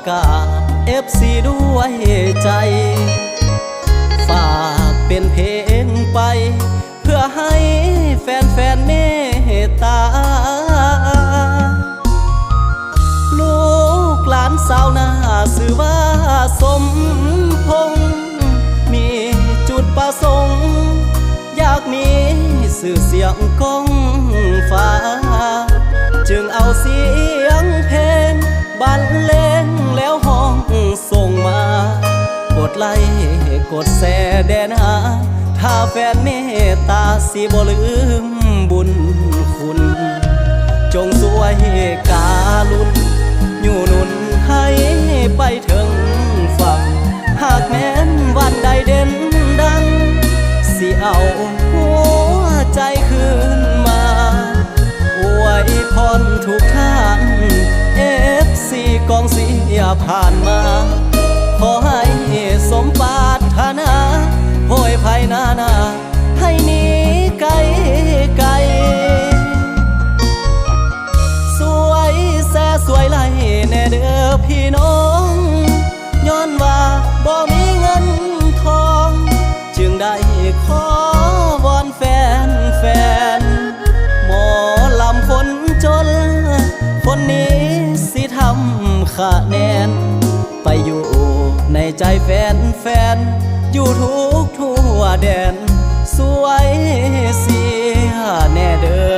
กาศ FC ด้วยใจฝากเป็นเพลงไปเพื่อให้แฟนเมตตาลูกหลานสาวนาชื่อว่าสมพงษ์มีจุดประสงค์อยากมีสื่อเสียงก้องฟ้าจึงเอาเสียงเพลงบรรเลงแล้วห้องส่งมากดไลค์กดแชร์แดนหาถ้าแฟนเมตตาสิบ่ลืมบุญคุณจงสวยการุณอยู่หนุนให้ไปถึงฝั่งหากแม้นวันใดเด่นดังสิเอาหัวใจคืนมาอวยพรทุกท่าน FC กองเสียผ่านมาขอให้สมปรารถนาโหยภัยนาให้หนีไกลไกลสวยแซ่สวยไหลแน่เด้อพี่น้องย้อนว่าบ่มีเงินทองจึงได้ขอวอนแฟนหมอลำคนจนคนนี้สิทำคะแนนไปอยู่ในใจแฟนอยู่ทุกทั่วแดนสวยเสียแน่เด้อ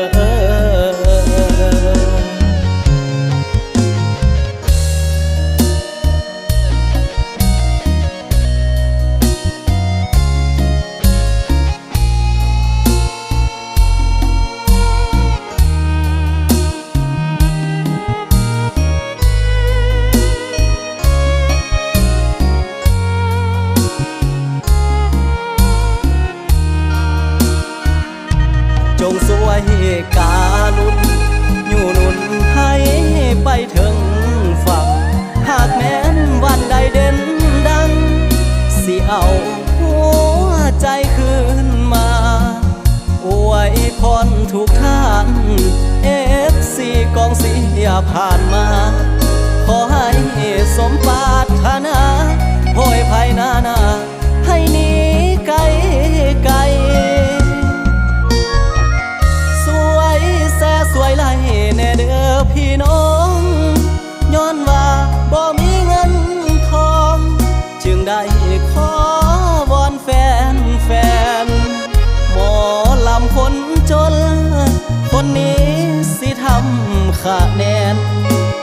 จงสวยการุณอยู่หนุนให้ไปถึงฝั่งหากแม้นวันใดเด่นดังสิเอาหัวใจคืนมาอวยพรทุกท่าน FC กองเสียผ่านมาขอให้สมปรารถนาโหยภัยนาให้หนีไกลไกลสวยไหลแน่เด้อพี่น้องย้อนว่าบ่มีเงินทองจึงได้ขอวอนแฟนหมอลำคนจนคนนี้สิทำคะแนน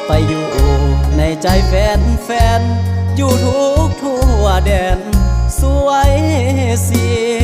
ไปอยู่ในใจแฟนอยู่ทุกทั่วแดนสวยเสีย